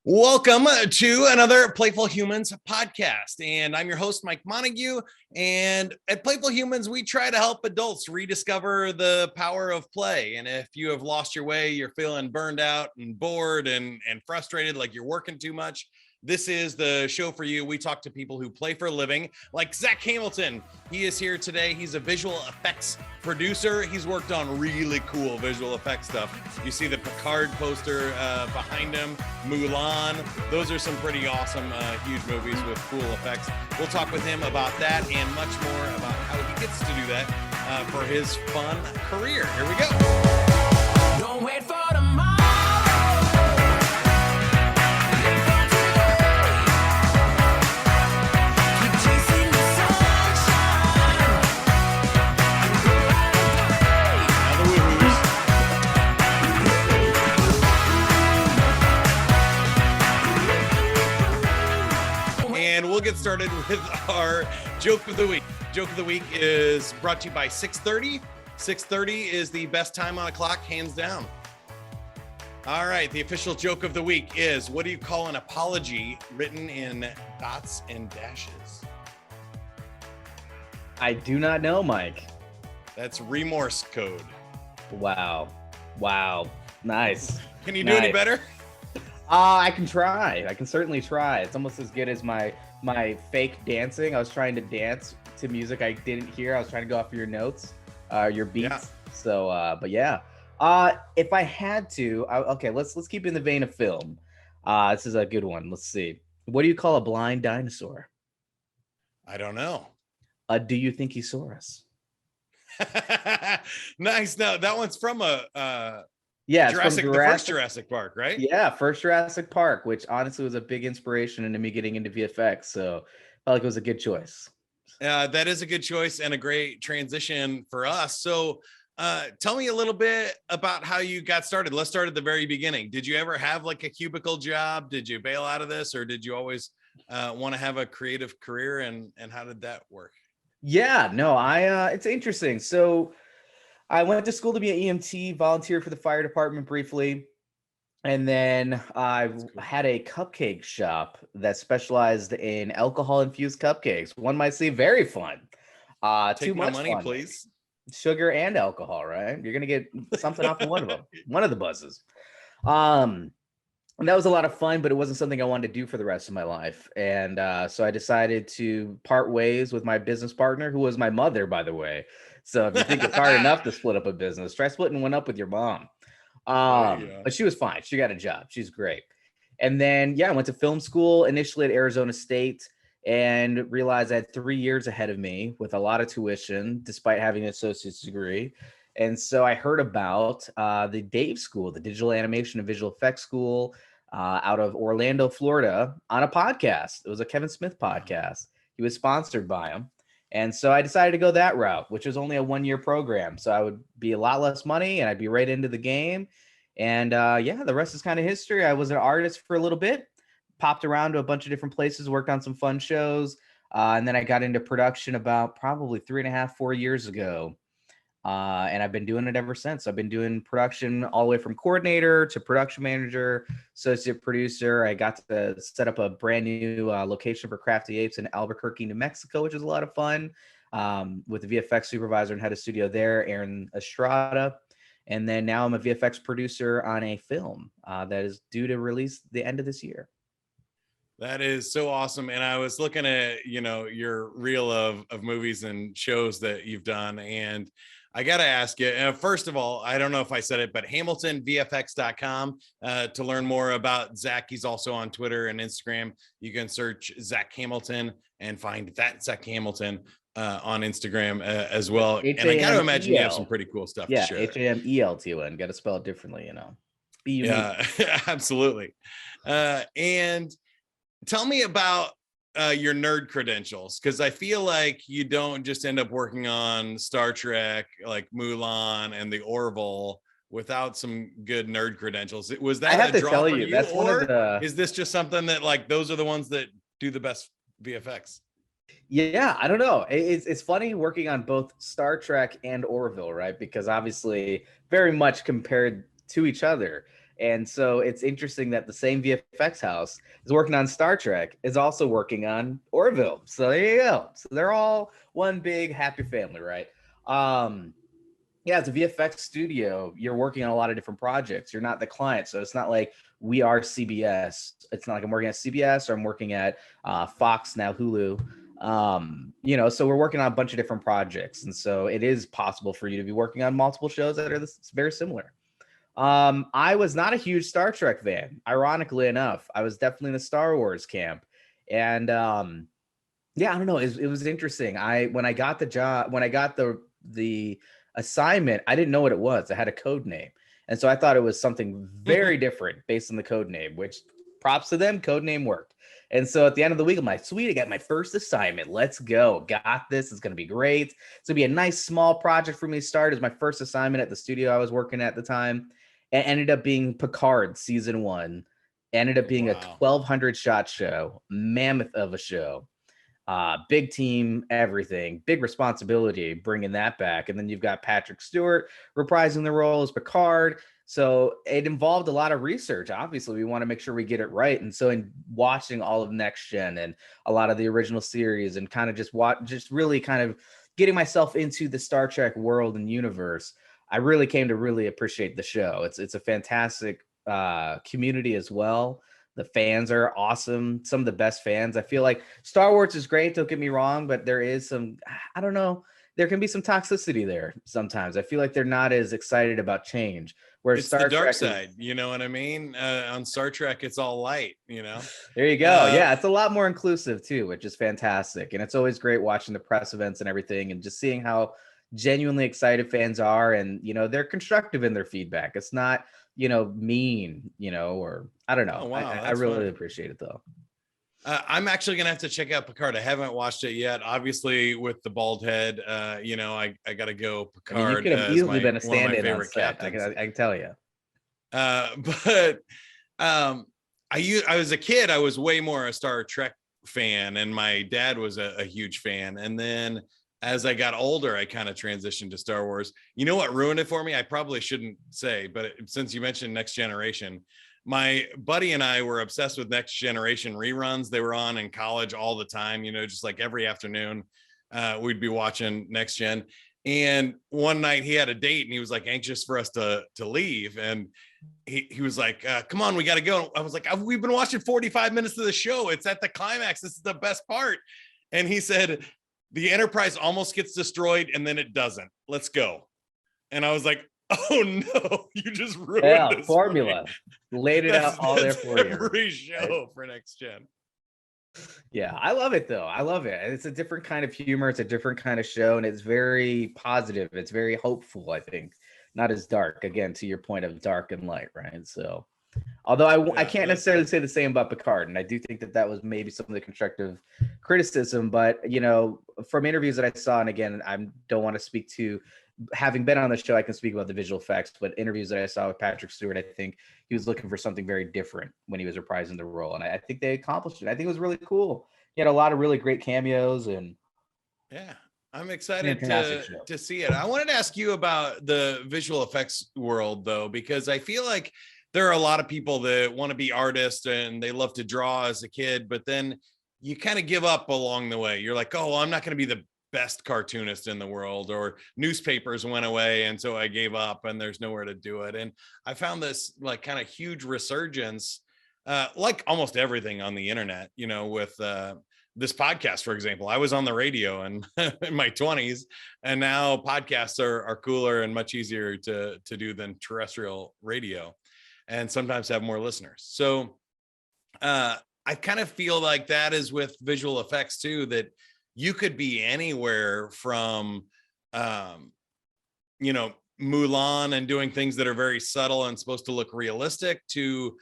Welcome to another Playful Humans podcast. And I'm your host, Mike Montague. And at Playful Humans, we try to help adults rediscover the power of play. And if you have lost your way, you're feeling burned out and bored and frustrated, like you're working too much, this is the show for you. We talk to people who play for a living, like Zach Hamelton. He is here today. He's a visual effects producer. He's worked on really cool visual effects stuff. You see the Picard poster behind him, Mulan. Those are some pretty awesome, huge movies with cool effects. We'll talk with him about that and much more about how he gets to do that for his fun career. Here we go. Don't wait for tomorrow. And we'll get started with our joke of the week. Joke of the week is brought to you by 6:30. 6:30 is the best time on the clock, hands down. All right, the official joke of the week is, what do you call an apology written in dots and dashes? I do not know, Mike. That's remorse code. Wow. Nice. Can you do any better? I can try. I can certainly try. It's almost as good as my fake dancing. I was trying to dance to music I didn't hear. I was trying to go off your notes, your beats. Yeah. So, but yeah. If I had to, okay, let's keep in the vein of film. This is a good one. Let's see. What do you call a blind dinosaur? I don't know. Do you think he saw us? Nice. No, that one's from the first Jurassic Park, right? Yeah, first Jurassic Park, which honestly was a big inspiration into me getting into VFX. So I felt like it was a good choice. That is a good choice and a great transition for us. So tell me a little bit about how you got started. Let's start at the very beginning. Did you ever have like a cubicle job? Did you bail out of this, or did you always want to have a creative career? And how did that work? Yeah, no, it's interesting. So I went to school to be an EMT, volunteered for the fire department briefly, and then I had a cupcake shop that specialized in alcohol-infused cupcakes. One might say very fun. Take my money, fun. Please. Sugar and alcohol, right? You're gonna get something off of one of them, one of the buzzes. And that was a lot of fun, but it wasn't something I wanted to do for the rest of my life. And so I decided to part ways with my business partner, who was my mother, by the way. So if you think it's hard enough to split up a business, try splitting one up with your mom. But she was fine. She got a job. She's great. And then, I went to film school initially at Arizona State and realized I had 3 years ahead of me with a lot of tuition, despite having an associate's degree. And so I heard about the Dave School, the Digital Animation and Visual Effects School out of Orlando, Florida, on a podcast. It was a Kevin Smith podcast. He was sponsored by him. And so I decided to go that route, which was only a 1-year program. So I would be a lot less money and I'd be right into the game. And the rest is kind of history. I was an artist for a little bit, popped around to a bunch of different places, worked on some fun shows. And then I got into production about probably 3.5-4 years ago. And I've been doing it ever since. I've been doing production all the way from coordinator to production manager, associate producer. I got to set up a brand new location for Crafty Apes in Albuquerque, New Mexico, which was a lot of fun, with the VFX supervisor and head of studio there, Aaron Estrada. And then now I'm a VFX producer on a film that is due to release the end of this year. That is so awesome. And I was looking at, your reel of movies and shows that you've done. And I got to ask you, first of all, I don't know if I said it, but HameltonVFX.com to learn more about Zach. He's also on Twitter and Instagram. You can search Zach Hamelton and find that Zach Hamelton on Instagram as well. H-A-M-E-L. And I got to imagine you have some pretty cool stuff to share. Hamelton. Got to spell it differently, Be unique. Yeah, absolutely. And tell me about your nerd credentials, because I feel like you don't just end up working on Star Trek, like Mulan and the Orville, without some good nerd credentials. Was that I have a to draw tell for you, that's one of the... Is this just something that like those are the ones that do the best VFX? Yeah, I don't know. It's funny working on both Star Trek and Orville, right? Because obviously very much compared to each other. And so it's interesting that the same VFX house is working on Star Trek, is also working on Orville. So there you go. So they're all one big happy family, right? Yeah, it's a VFX studio. You're working on a lot of different projects. You're not the client. So it's not like we are CBS. It's not like I'm working at CBS or I'm working at Fox, now Hulu. So we're working on a bunch of different projects. And so it is possible for you to be working on multiple shows that are very similar. I was not a huge Star Trek fan, ironically enough. I was definitely in the Star Wars camp. And yeah, I don't know. It was interesting. When I got the job, when I got the assignment, I didn't know what it was. It had a code name. And so I thought it was something very different based on the code name, which props to them, code name worked. And so at the end of the week, I'm like, sweet, I got my first assignment. Let's go. Got this. It's going to be great. It's going to be a nice small project for me to start. It was my first assignment at the studio I was working at the time. It ended up being Picard season 1. Ended up being a 1,200 shot show, mammoth of a show. Big team, everything, big responsibility bringing that back. And then you've got Patrick Stewart reprising the role as Picard. So it involved a lot of research. Obviously, we want to make sure we get it right. And so in watching all of Next Gen and a lot of the original series and kind of just really kind of getting myself into the Star Trek world and universe, I really came to really appreciate the show. It's a fantastic community as well. The fans are awesome. Some of the best fans. I feel like Star Wars is great. Don't get me wrong, but there is some, I don't know, there can be some toxicity there sometimes. I feel like they're not as excited about change. Whereas it's Star the dark Trek side, you know what I mean? On Star Trek, it's all light, There you go. Yeah, it's a lot more inclusive too, which is fantastic. And it's always great watching the press events and everything and just seeing how genuinely excited fans are. And, they're constructive in their feedback. It's not, mean, or I don't know. Oh, wow, I really appreciate it though. I'm actually gonna have to check out Picard. I haven't watched it yet. Obviously, with the bald head, I gotta go. Picard. You could have easily been a stand-in on set. I can tell you. But I was a kid. I was way more a Star Trek fan, and my dad was a huge fan. And then as I got older, I kind of transitioned to Star Wars. You know what ruined it for me? I probably shouldn't say, but since you mentioned Next Generation, my buddy and I were obsessed with Next Generation reruns. They were on in college all the time, just like every afternoon, we'd be watching Next Gen. And one night he had a date and he was like anxious for us to leave. And he was like, come on, we got to go. I was like, we've been watching 45 minutes of the show. It's at the climax. This is the best part. And he said, the Enterprise almost gets destroyed and then it doesn't. Let's go. And I was like, oh no, you just ruined this formula. Laid it out all there for you. Every show for Next Gen. Yeah, I love it though. I love it. It's a different kind of humor. It's a different kind of show, and it's very positive. It's very hopeful, I think. Not as dark, again, to your point of dark and light, right? So, although I can't necessarily say the same about Picard, and I do think that was maybe some of the constructive criticism, but, from interviews that I saw, and again, I don't want to speak to, having been on the show, I can speak about the visual effects, but interviews that I saw with Patrick Stewart, I think he was looking for something very different when he was reprising the role. And I think they accomplished it. I think it was really cool. He had a lot of really great cameos and yeah, I'm excited to see it. I wanted to ask you about the visual effects world though, because I feel like there are a lot of people that want to be artists and they love to draw as a kid, but then you kind of give up along the way. You're like, oh, I'm not going to be the best cartoonist in the world, or newspapers went away and so I gave up and there's nowhere to do it. And I found this like kind of huge resurgence, like almost everything on the internet, with this podcast, for example. I was on the radio in my 20s, and now podcasts are cooler and much easier to do than terrestrial radio, and sometimes have more listeners. So I kind of feel like that is with visual effects too, that you could be anywhere from, Mulan and doing things that are very subtle and supposed to look realistic, to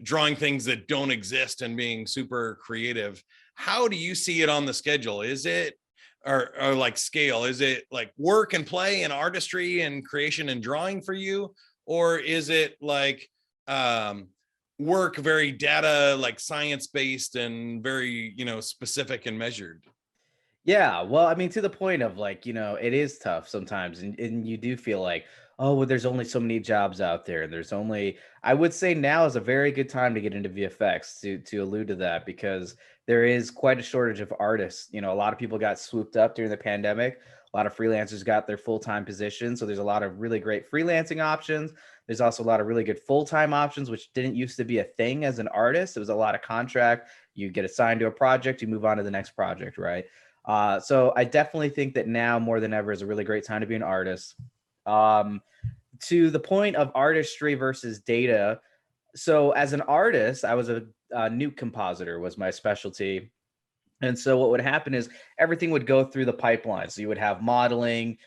drawing things that don't exist and being super creative. How do you see it on the schedule? Is it, or like scale, is it like work and play and artistry and creation and drawing for you? Or is it like work, very data, like science-based and very, specific and measured? Yeah, well, I mean, to the point of like, it is tough sometimes, and you do feel like, oh, well, there's only so many jobs out there. And there's only, I would say now is a very good time to get into VFX to allude to that, because there is quite a shortage of artists. You know, a lot of people got swooped up during the pandemic. A lot of freelancers got their full-time positions. So there's a lot of really great freelancing options. There's also a lot of really good full-time options, which didn't used to be a thing as an artist. It was a lot of contract. You get assigned to a project, you move on to the next project, right? So I definitely think that now more than ever is a really great time to be an artist. To the point of artistry versus data. So as an artist, I was a nuke compositor was my specialty. And so what would happen is everything would go through the pipeline. So you would have modeling,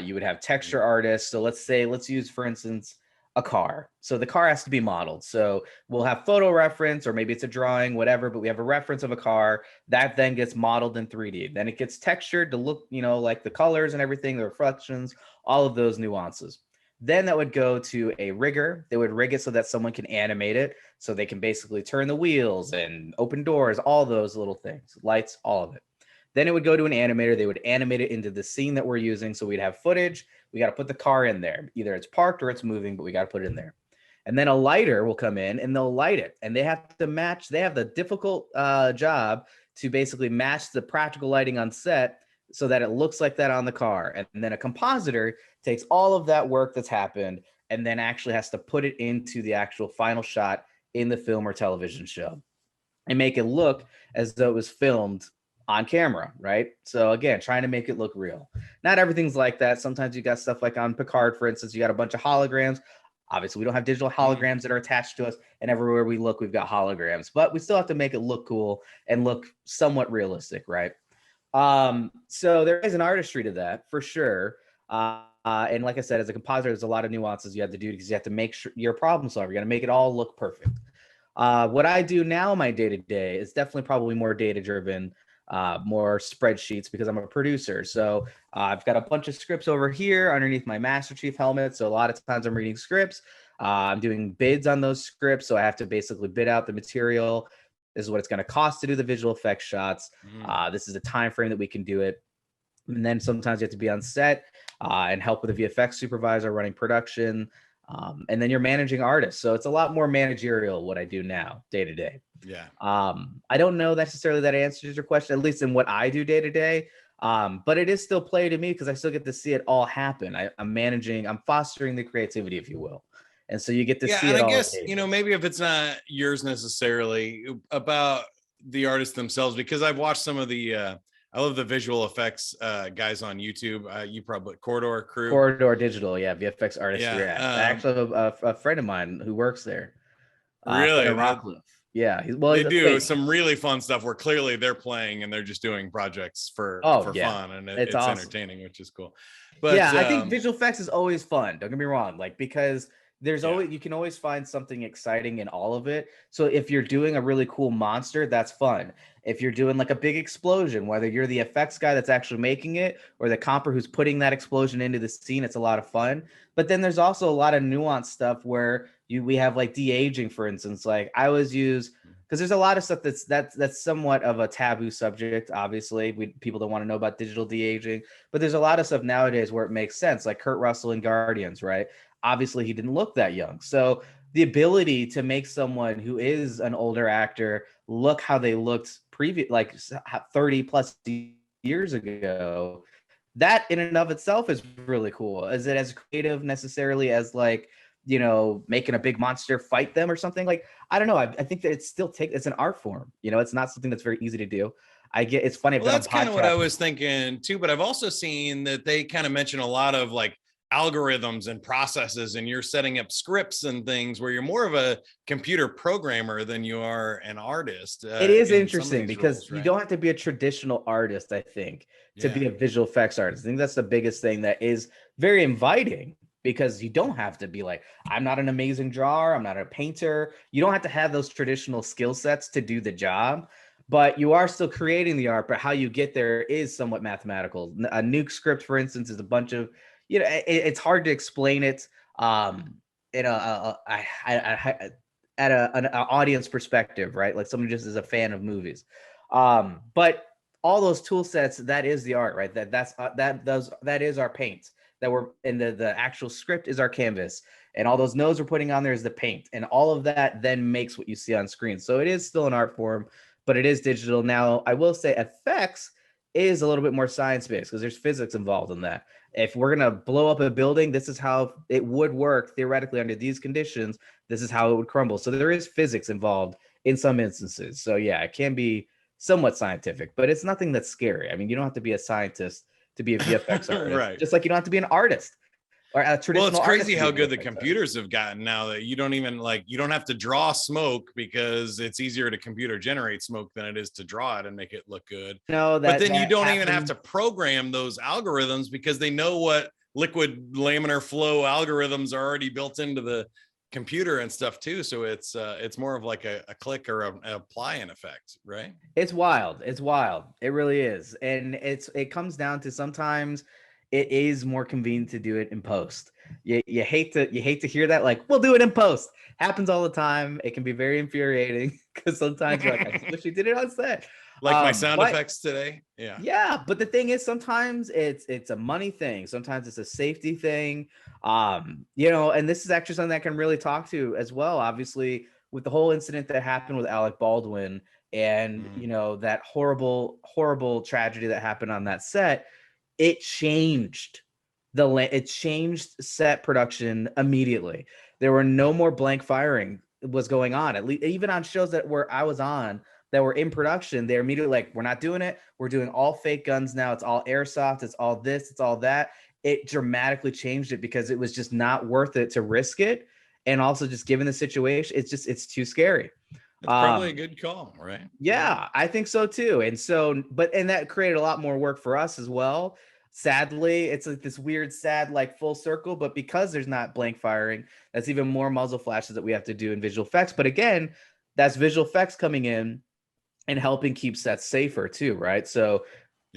you would have texture artists. So let's use, for instance, a car. So the car has to be modeled. So we'll have photo reference, or maybe it's a drawing, whatever, but we have a reference of a car that then gets modeled in 3D. Then it gets textured to look, like the colors and everything, the reflections, all of those nuances. Then that would go to a rigger. They would rig it so that someone can animate it. So they can basically turn the wheels and open doors, all those little things, lights, all of it. Then it would go to an animator. They would animate it into the scene that we're using. So we'd have footage. We got to put the car in there. Either it's parked or it's moving, but we got to put it in there. And then a lighter will come in and they'll light it. And they have to match. They have the difficult job to basically match the practical lighting on set so that it looks like that on the car. And then a compositor takes all of that work that's happened and then actually has to put it into the actual final shot in the film or television show and make it look as though it was filmed on camera, right? So again, trying to make it look real. Not everything's like that. Sometimes you got stuff like on Picard, for instance, you got a bunch of holograms. Obviously, we don't have digital holograms that are attached to us, and everywhere we look, we've got holograms, but we still have to make it look cool and look somewhat realistic, right? So there is an artistry to that for sure. And like I said, as a compositor, there's a lot of nuances you have to do because you have to make sure you're a problem solver. You got to make it all look perfect. What I do now, my day to day, is definitely probably more data driven, more spreadsheets because I'm a producer. So I've got a bunch of scripts over here underneath my Master Chief helmet. So a lot of times I'm reading scripts. I'm doing bids on those scripts. So I have to basically bid out the material. This is what it's going to cost to do the visual effects shots. This is the time frame that we can do it. And then sometimes you have to be on set and help with a VFX supervisor running production. And then you're managing artists. So it's a lot more managerial what I do now day to day. Yeah. I don't know necessarily that answers your question, at least in what I do day to day. But it is still play to me because I still get to see it all happen. I'm fostering the creativity, if you will. And so you get to see it all. And I guess, maybe if it's not yours necessarily, about the artists themselves, because I've watched some of the, I love the visual effects guys on YouTube. You probably Corridor Crew. Corridor Digital, yeah, VFX artist. Yeah, I actually have a friend of mine who works there. Really? Rockcliffe. Yeah. They do some really fun stuff where clearly they're playing and they're just doing projects for fun, and it's awesome. Entertaining, which is cool. But yeah, I think visual effects is always fun. Don't get me wrong, because there's always, you can always find something exciting in all of it. So if you're doing a really cool monster, that's fun. If you're doing like a big explosion, whether you're the effects guy that's actually making it or the comper who's putting that explosion into the scene, it's a lot of fun. But then there's also a lot of nuanced stuff where we have like de-aging, for instance. Like I always use, because there's a lot of stuff that's somewhat of a taboo subject. Obviously, people don't want to know about digital de-aging, but there's a lot of stuff nowadays where it makes sense, like Kurt Russell in Guardians, right? Obviously, he didn't look that young. So the ability to make someone who is an older actor look how they looked like 30 plus years ago, that in and of itself is really cool. Is it as creative necessarily as like, making a big monster fight them or something? Like, I don't know. I think that it's an art form. It's not something that's very easy to do. It's funny. Well, that's kind of what I was thinking too, but I've also seen that they kind of mention a lot of like algorithms and processes, and you're setting up scripts and things where you're more of a computer programmer than you are an artist. It is interesting because roles, right? You don't have to be a traditional artist, I think, to be a visual effects artist. I think that's the biggest thing that is very inviting, because you don't have to be like, I'm not an amazing drawer, I'm not a painter. You don't have to have those traditional skill sets to do the job, but you are still creating the art. But how you get there is somewhat mathematical. A nuke script, for instance, is a bunch of, it's hard to explain it at an audience perspective, right? Like someone just is a fan of movies. But all those tool sets, that is the art, right? That is our paint. that we're in the actual script is our canvas, and all those nodes we're putting on there is the paint, and all of that then makes what you see on screen. So it is still an art form, but it is digital. Now, I will say effects is a little bit more science-based because there's physics involved in that. If we're going to blow up a building, this is how it would work theoretically under these conditions. This is how it would crumble. So there is physics involved in some instances. So yeah, it can be somewhat scientific, but it's nothing that's scary. I mean, you don't have to be a scientist to be a VFX artist, Right. just like you don't have to be an artist or a traditional. Well, it's crazy how good the VFX computers have gotten now that you don't even you don't have to draw smoke because it's easier to computer generate smoke than it is to draw it and make it look good. No, but then you don't even have to program those algorithms because they know what liquid laminar flow algorithms are already built into the computer and stuff too. So it's more of like a click or an apply-in effect, right? It's wild. It's wild. It really is. And it comes down to sometimes it is more convenient to do it in post. You hate to hear that, like, we'll do it in post. Happens all the time. It can be very infuriating because sometimes you're like, I just wish you did it on set. Like my sound effects today. Yeah. Yeah. But the thing is, sometimes it's a money thing. Sometimes it's a safety thing. And this is actually something that I can really talk to as well. Obviously, with the whole incident that happened with Alec Baldwin and, that horrible, horrible tragedy that happened on that set, it changed set production immediately. There were no more blank firing was going on. At least even on shows where I was on that were in production, they're immediately like, we're not doing it. We're doing all fake guns now. It's all airsoft. It's all this. It's all that. It dramatically changed it because it was just not worth it to risk it. And also just given the situation, it's too scary. It's probably a good call, right? Yeah, I think so too. And that created a lot more work for us as well. Sadly, it's like this weird, sad, like full circle, but because there's not blank firing, that's even more muzzle flashes that we have to do in visual effects. But again, that's visual effects coming in and helping keep sets safer too, right? So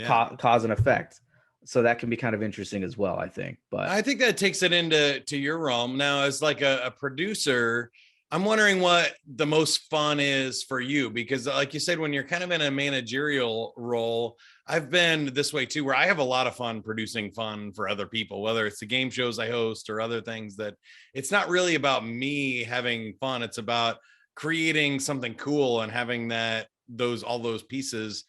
cause and effect. So that can be kind of interesting as well, I think. But I think that takes it into your realm. Now, as like a producer, I'm wondering what the most fun is for you, because like you said, when you're kind of in a managerial role, I've been this way too, where I have a lot of fun producing fun for other people, whether it's the game shows I host or other things. That it's not really about me having fun. It's about creating something cool and having all those pieces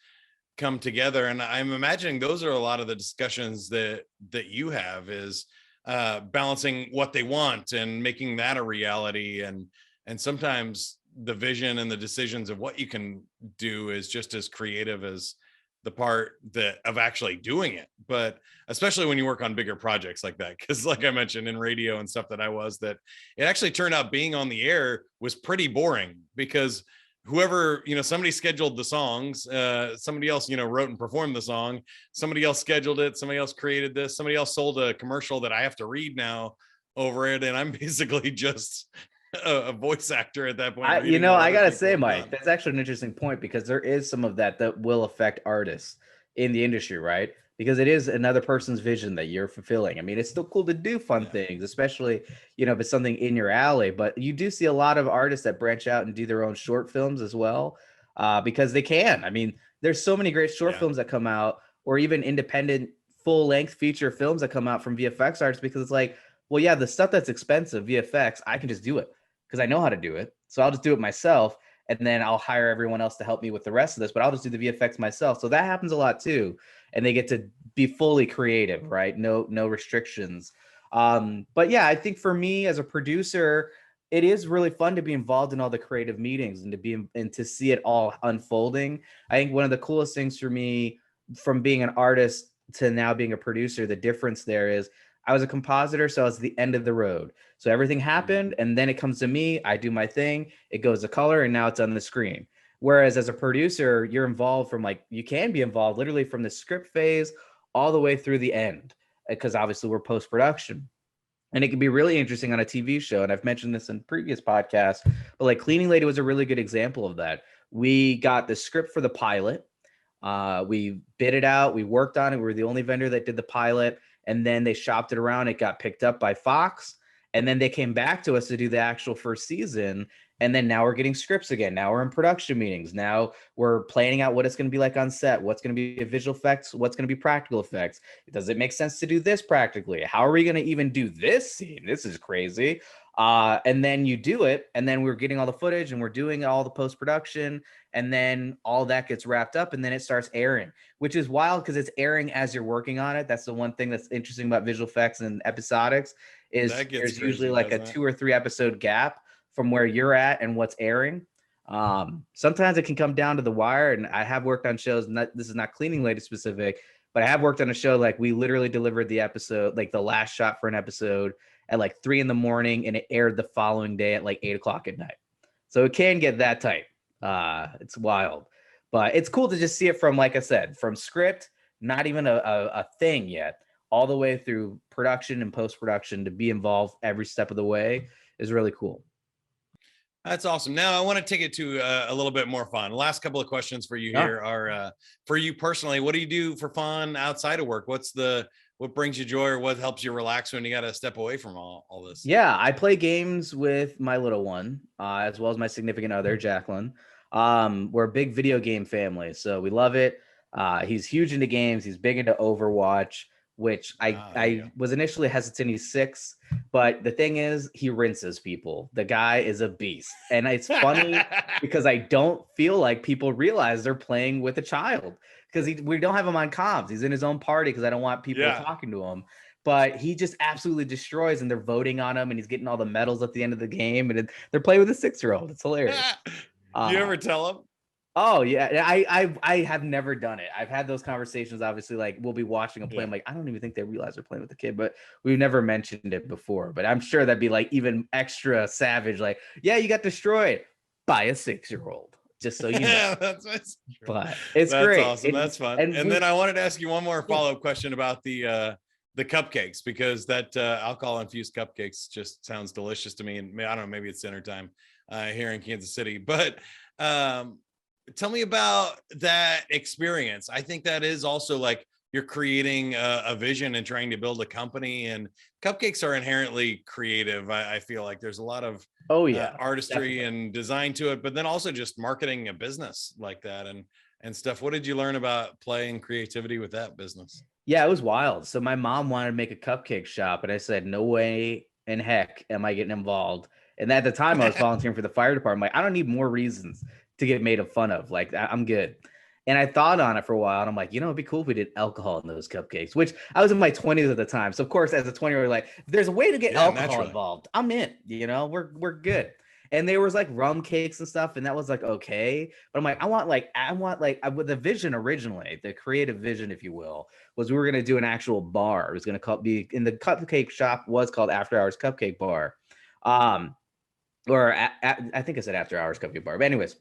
come together. And I'm imagining those are a lot of the discussions that you have, is balancing what they want and making that a reality. And sometimes the vision and the decisions of what you can do is just as creative as the part of actually doing it. But especially when you work on bigger projects like that, because like I mentioned in radio and stuff that it actually turned out being on the air was pretty boring, because whoever, somebody scheduled the songs, somebody else, wrote and performed the song, somebody else scheduled it, somebody else created this, somebody else sold a commercial that I have to read now over it. And I'm basically just a voice actor at that point. I gotta say, Mike, that's actually an interesting point, because there is some of that will affect artists in the industry, right? Because it is another person's vision that you're fulfilling. I mean, it's still cool to do fun things, especially, if it's something in your alley, but you do see a lot of artists that branch out and do their own short films as well, because they can. I mean, there's so many great short films that come out, or even independent full-length feature films that come out from VFX artists, because it's like, well, yeah, the stuff that's expensive, VFX, I can just do it because I know how to do it. So I'll just do it myself, and then I'll hire everyone else to help me with the rest of this, but I'll just do the VFX myself. So that happens a lot too. And they get to be fully creative, right? No restrictions. But yeah, I think for me as a producer, it is really fun to be involved in all the creative meetings and to see it all unfolding. I think one of the coolest things for me from being an artist to now being a producer, the difference there is I was a compositor, so I was the end of the road. So everything happened, and then it comes to me, I do my thing, it goes to color, and now it's on the screen. Whereas as a producer, you're involved you can be involved literally from the script phase all the way through the end, because obviously we're post-production. And it can be really interesting on a TV show. And I've mentioned this in previous podcasts, but like Cleaning Lady was a really good example of that. We got the script for the pilot. We bid it out. We worked on it. We were the only vendor that did the pilot. And then they shopped it around. It got picked up by Fox. And then they came back to us to do the actual first season. And then now we're getting scripts again. Now we're in production meetings. Now we're planning out what it's going to be like on set. What's going to be visual effects? What's going to be practical effects? Does it make sense to do this practically? How are we going to even do this scene? This is crazy. And then you do it, and then we're getting all the footage and we're doing all the post-production, and then all that gets wrapped up, and then it starts airing, which is wild because it's airing as you're working on it. That's the one thing that's interesting about visual effects and episodics is there's usually like a 2 or 3 episode gap from where you're at and what's airing. Sometimes it can come down to the wire, and I have worked on shows, and this is not cleaning lady specific, but I have worked on a show like we literally delivered the episode, like the last shot for an episode at like 3 a.m, and it aired the following day at like 8 o'clock at night. So it can get that tight. It's wild, but it's cool to just see it from, like I said, from script, not even a thing yet, all the way through production and post-production, to be involved every step of the way is really cool. That's awesome. Now I want to take it to a little bit more fun. The last couple of questions for you here are for you personally. What do you do for fun outside of work? What brings you joy, or what helps you relax when you got to step away from all this? Yeah, I play games with my little one, as well as my significant other, Jacqueline. We're a big video game family, so we love it. He's huge into games. He's big into Overwatch, which I was initially hesitant. He's 6, but the thing is, he rinses people. The guy is a beast. And it's funny because I don't feel like people realize they're playing with a child, because we don't have him on comms. He's in his own party because I don't want people talking to him. But he just absolutely destroys, and they're voting on him, and he's getting all the medals at the end of the game, and they're playing with a 6-year-old. It's hilarious. You ever tell him? Oh yeah, I have never done it. I've had those conversations. Obviously, like we'll be watching a play. I'm like, I don't even think they realize they're playing with the kid, but we've never mentioned it before. But I'm sure that'd be like even extra savage. Like, yeah, you got destroyed by a 6-year-old. Just so you know. Yeah, that's but it's that's great. Awesome. That's fun. And then I wanted to ask you one more follow-up question about the cupcakes, because that alcohol infused cupcakes just sounds delicious to me. And I don't know, maybe it's dinner time here in Kansas City, but tell me about that experience. I think that is also like you're creating a vision and trying to build a company, and cupcakes are inherently creative. I feel like there's a lot of artistry and design to it, but then also just marketing a business like that and stuff. What did you learn about play and creativity with that business? Yeah, it was wild. So my mom wanted to make a cupcake shop, and I said, no way in heck am I getting involved. And at the time I was volunteering for the fire department. Like, I don't need more reasons to get made fun of. Like, I'm good. And I thought on it for a while, and I'm like, it'd be cool if we did alcohol in those cupcakes, which I was in my 20s at the time. So of course, as a 20-year-old, like, if there's a way to get alcohol involved, I'm in, we're good. And there was like rum cakes and stuff, and that was like, okay. But I'm like, I want with the vision originally, the creative vision, if you will, was we were going to do an actual bar. It was going to be in the cupcake shop was called After Hours Cupcake Bar. I think I said After Hours Cupcake Bar. But anyways,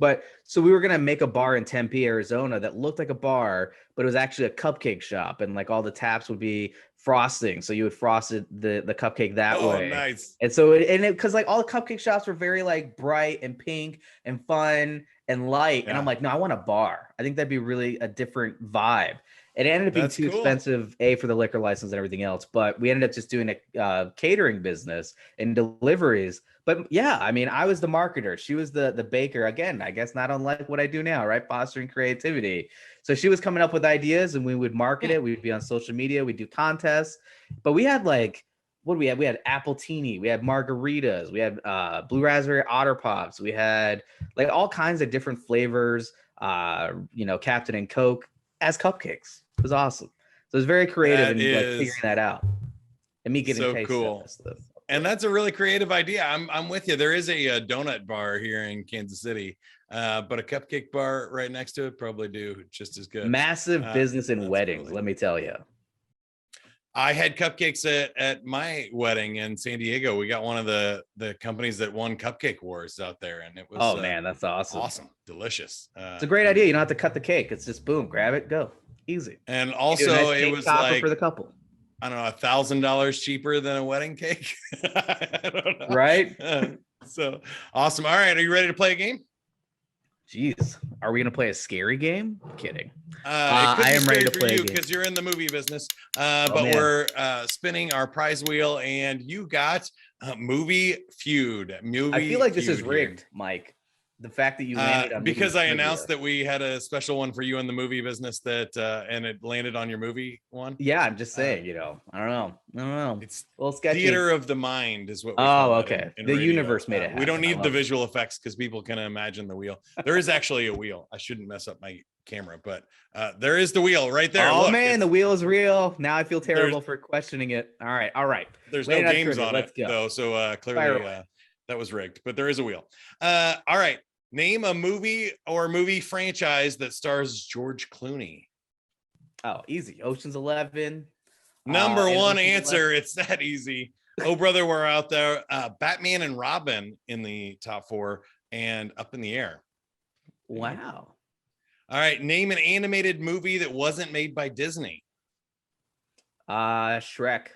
so we were going to make a bar in Tempe, Arizona that looked like a bar, but it was actually a cupcake shop. And like all the taps would be frosting. So you would frost the cupcake that way. Oh, nice. And so, because like all the cupcake shops were very like bright and pink and fun and light. Yeah. And I'm like, no, I want a bar. I think that'd be really a different vibe. It ended up being too expensive, for the liquor license and everything else. But we ended up just doing a catering business and deliveries. But yeah, I mean, I was the marketer. She was the baker. Again, I guess not unlike what I do now, right? Fostering creativity. So she was coming up with ideas, and we would market it. We'd be on social media. We'd do contests. But we had like, what do we have? We had appletini. We had margaritas. We had blue raspberry otter pops. We had like all kinds of different flavors, Captain and Coke as cupcakes. It was awesome. So it was very creative and like figuring that out. And me getting so cool. And that's a really creative idea. I'm with you. There is a donut bar here in Kansas City, but a cupcake bar right next to it probably do just as good. Massive business in weddings, let me tell you. I had cupcakes at my wedding in San Diego. We got one of the companies that won Cupcake Wars out there, and it was oh man, that's awesome. Awesome, delicious. It's a great idea. You don't have to cut the cake. It's just boom, grab it, go, easy. And also, it was like for the couple. I don't know, $1,000 cheaper than a wedding cake. I don't know. Right? So awesome. All right, are you ready to play a game? Jeez, are we gonna play a scary game? Kidding. It could I be am ready scary to for play a you game. because you're in the movie business. Oh, But man. we're spinning our prize wheel, and you got Movie Feud. I feel like this is Feud here. rigged, Mike. The fact that you landed on because movie I announced trivia. that we had a special one for you in the movie business and it landed on your movie one. Yeah, I'm just saying, I don't know. It's a little sketchy. theater of the mind is what we Oh, call it okay. in The radio. universe made it happen. We don't I need love the it. visual effects because people can imagine the wheel. There is actually a wheel. I shouldn't mess up my camera, but there is the wheel right there. Oh, Look, man, the wheel is real. Now I feel terrible for questioning it. All right. There's Landed no on games trivia. on Let's it go. though, so Fire clearly away. that was rigged, but there is a wheel. All right. Name a movie or movie franchise that stars George Clooney. Oh, easy. Ocean's 11. Number and one Ocean's answer. 11. It's that easy. Oh, brother, we're out there. Batman and Robin in the top 4 and Up in the Air. Wow. All right. Name an animated movie that wasn't made by Disney. Shrek.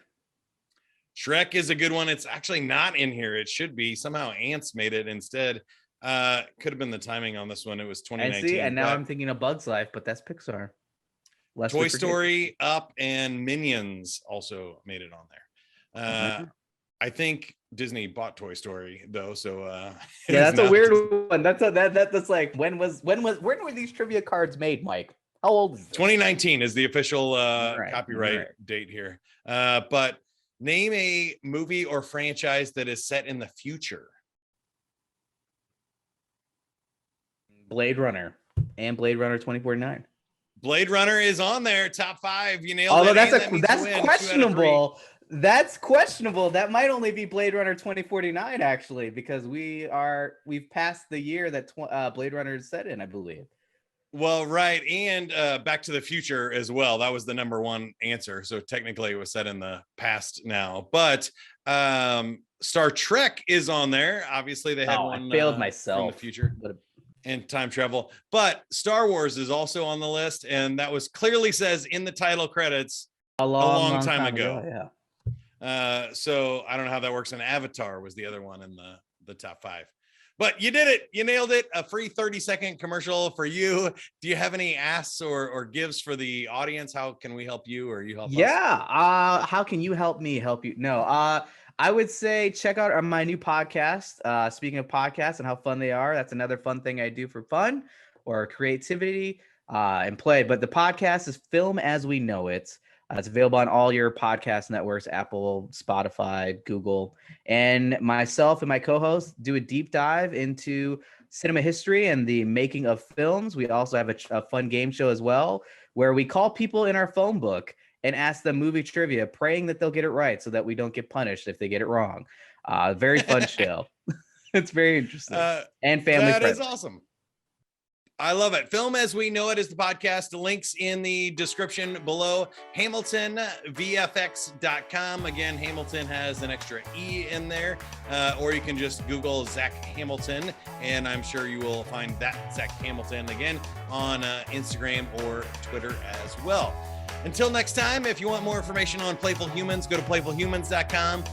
Shrek is a good one. It's actually not in here. It should be. Somehow Ants made it instead. Could have been the timing on this one. It was 2019. And now I'm thinking of Bug's Life, but that's Pixar. Toy Story, Up, and Minions also made it on there. I think Disney bought Toy Story though, so yeah, that's a weird one. That's like when were these trivia cards made, Mike? How old is this? 2019 is the official copyright date here. But name a movie or franchise that is set in the future. Blade Runner and Blade Runner 2049. Blade Runner is on there, top 5. You nailed Although it. that's questionable. That's questionable. That might only be Blade Runner 2049 actually, because we've passed the year that Blade Runner is set in, I believe. Well, right, and Back to the Future as well. That was the number 1 answer. So technically, it was set in the past now. But Star Trek is on there. Obviously, they had one. I failed myself from the future. And time travel, but Star Wars is also on the list, and that was clearly says in the title credits a long time ago. Yeah. So I don't know how that works. And Avatar was the other one in the top 5, but you did it. You nailed it. A free 30-second commercial for you. Do you have any asks or gives for the audience? How can we help you or you help us? Yeah. How can you help me help you? No. I would say check out my new podcast. Speaking of podcasts and how fun they are, that's another fun thing I do for fun or creativity and play. But the podcast is Film as We Know It. It's available on all your podcast networks, Apple, Spotify, Google. And myself and my co-host do a deep dive into cinema history and the making of films. We also have a fun game show as well, where we call people in our phone book and ask them movie trivia, praying that they'll get it right so that we don't get punished if they get it wrong. Very fun show. It's very interesting and family friendly. That is awesome. I love it. Film as We Know It is the podcast. The links in the description below. HameltonVFX.com. Again, Hamelton has an extra E in there. Or you can just Google Zach Hamelton, and I'm sure you will find that Zach Hamelton again on Instagram or Twitter as well. Until next time, if you want more information on Playful Humans, go to playfulhumans.com.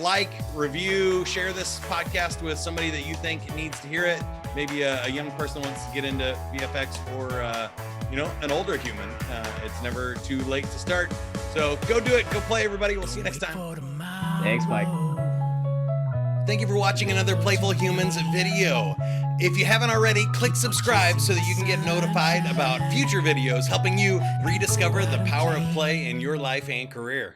Like, review, share this podcast with somebody that you think needs to hear it. Maybe a young person wants to get into VFX or, an older human. It's never too late to start. So go do it. Go play, everybody. We'll see you next time. Thanks, Mike. Thank you for watching another Playful Humans video. If you haven't already, click subscribe so that you can get notified about future videos helping you rediscover the power of play in your life and career.